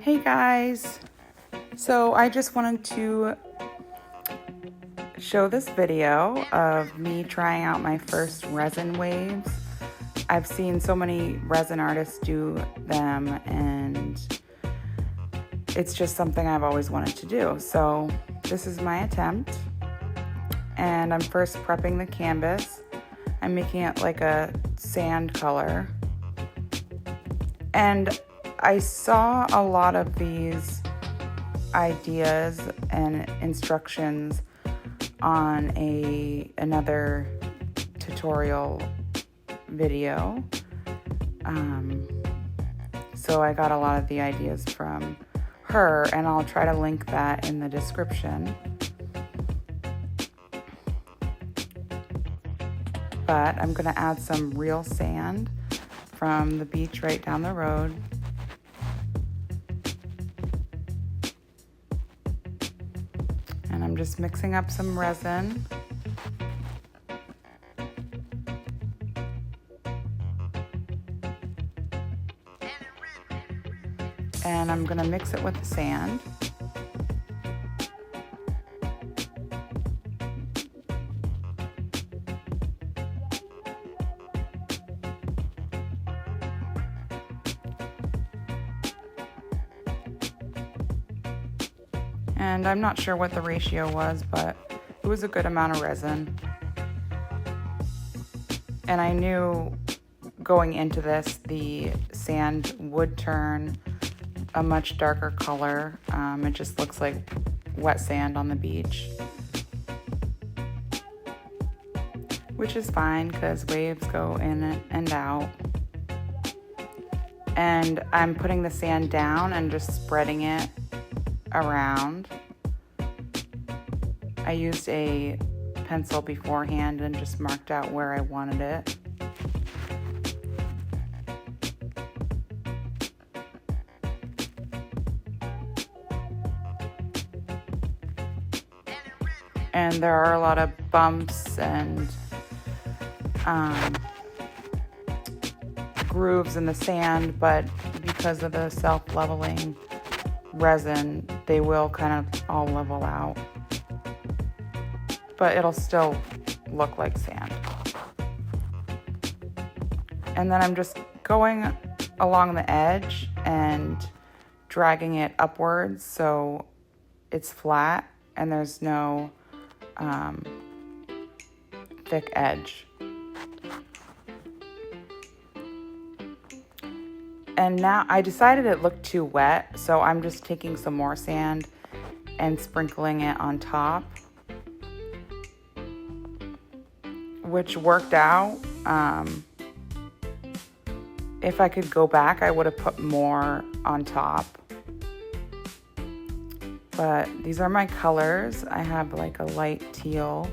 Hey guys, so I just wanted to show this video of me trying out my first resin waves. I've seen so many resin artists do them and it's just something I've always wanted to do. So this is my attempt, and I'm first prepping the canvas. I'm making it like a sand color, and I saw a lot of these ideas and instructions on another tutorial video. So I got a lot of the ideas from her, and I'll try to link that in the description. But I'm going to add some real sand from the beach right down the road. And I'm just mixing up some resin. And I'm going to mix it with the sand. And I'm not sure what the ratio was, but it was a good amount of resin. And I knew going into this, the sand would turn a much darker color. It just looks like wet sand on the beach, which is fine because waves go in and out. And I'm putting the sand down and just spreading it around. I used a pencil beforehand and just marked out where I wanted it. And there are a lot of bumps and grooves in the sand, but because of the self-leveling resin, they will kind of all level out. But it'll still look like sand. And then I'm just going along the edge and dragging it upwards so it's flat and there's no thick edge. And now I decided it looked too wet, so I'm just taking some more sand and sprinkling it on top, which worked out. If I could go back, I would have put more on top. But these are my colors. I have like a light teal,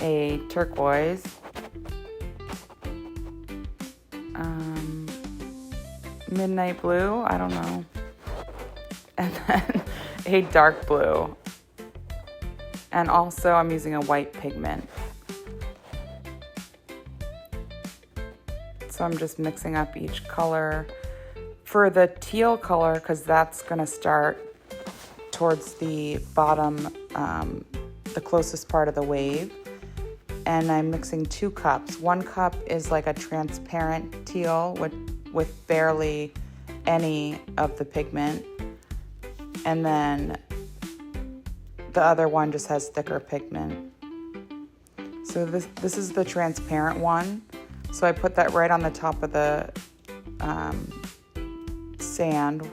a turquoise, midnight blue, I don't know, and then a dark blue. And also I'm using a white pigment. So I'm just mixing up each color. For the teal color, because that's going to start towards the bottom, the closest part of the wave. And I'm mixing 2 cups. 1 cup is like a transparent teal with barely any of the pigment. And then the other one just has thicker pigment. So this is the transparent one. So I put that right on the top of the sand.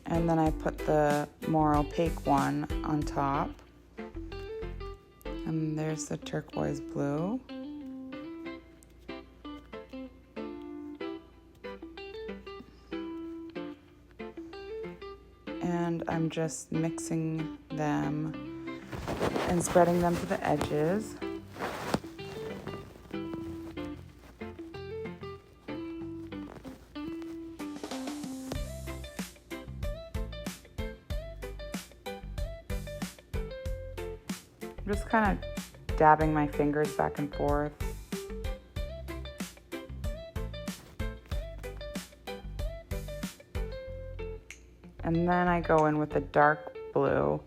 And then I put the more opaque one on top. And there's the turquoise blue. And I'm just mixing them and spreading them to the edges. Just kind of dabbing my fingers back and forth. And then I go in with the dark blue,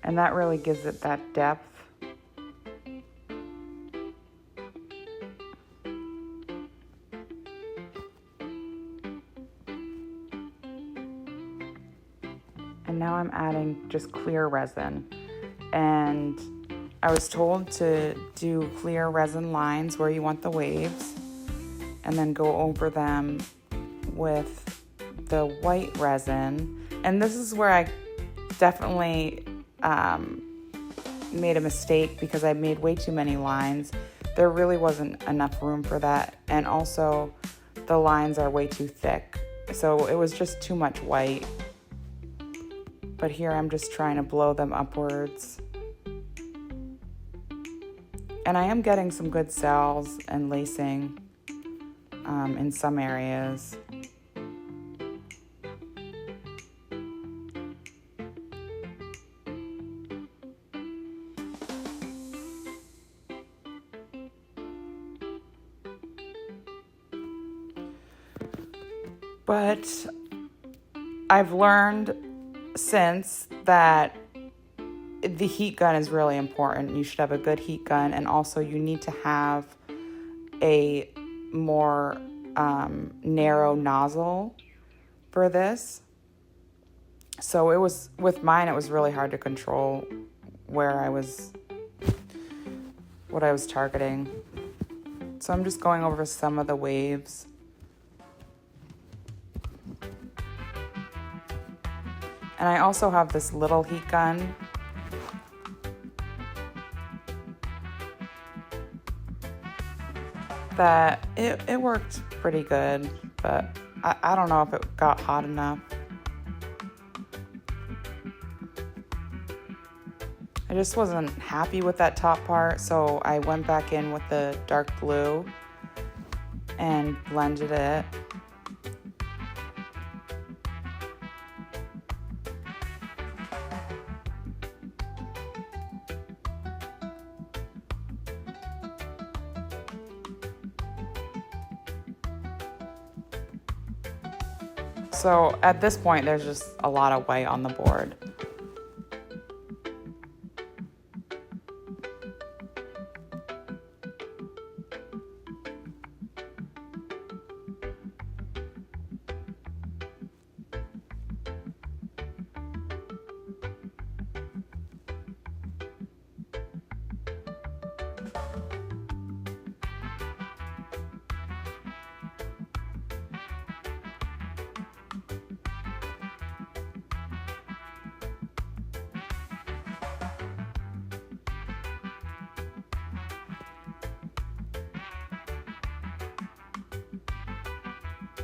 and that really gives it that depth. And now I'm adding just clear resin. And I was told to do clear resin lines where you want the waves, and then go over them with the white resin. And this is where I definitely made a mistake, because I made way too many lines. There really wasn't enough room for that. And also the lines are way too thick. So it was just too much white. But here I'm just trying to blow them upwards. And I am getting some good cells and lacing in some areas. But I've learned since that the heat gun is really important. You should have a good heat gun, and also you need to have a more narrow nozzle for this. So with mine, it was really hard to control what I was targeting. So I'm just going over some of the waves. And I also have this little heat gun. That it worked pretty good, but I don't know if it got hot enough. I just wasn't happy with that top part, so I went back in with the dark blue and blended it. So at this point, there's just a lot of white on the board.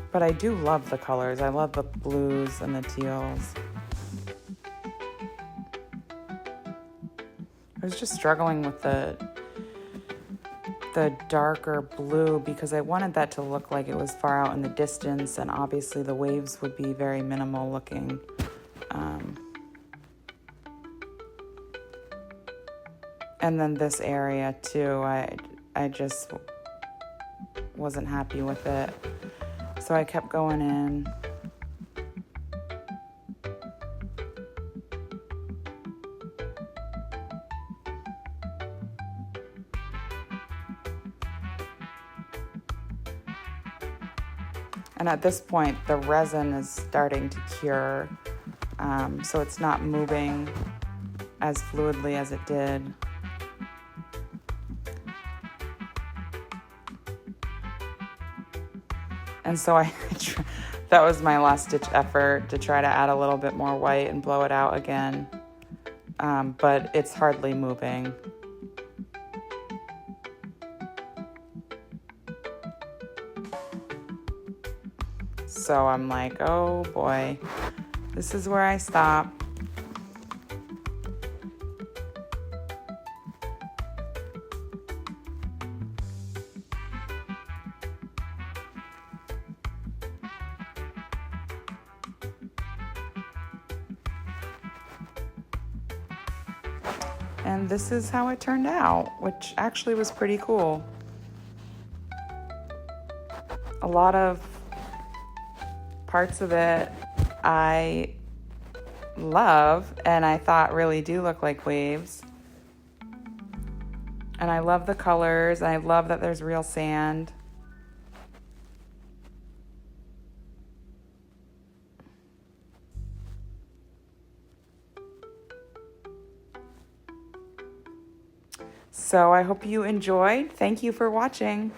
But I do love the colors. I love the blues and the teals. I was just struggling with the darker blue because I wanted that to look like it was far out in the distance, and obviously the waves would be very minimal looking. And then this area too, I just wasn't happy with it. So I kept going in. And at this point, the resin is starting to cure, so it's not moving as fluidly as it did. And so that was my last ditch effort to try to add a little bit more white and blow it out again. But it's hardly moving. So I'm like, oh boy, this is where I stop. And this is how it turned out, which actually was pretty cool. A lot of parts of it I love and I thought really do look like waves. And I love the colors. I love that there's real sand. So I hope you enjoyed. Thank you for watching.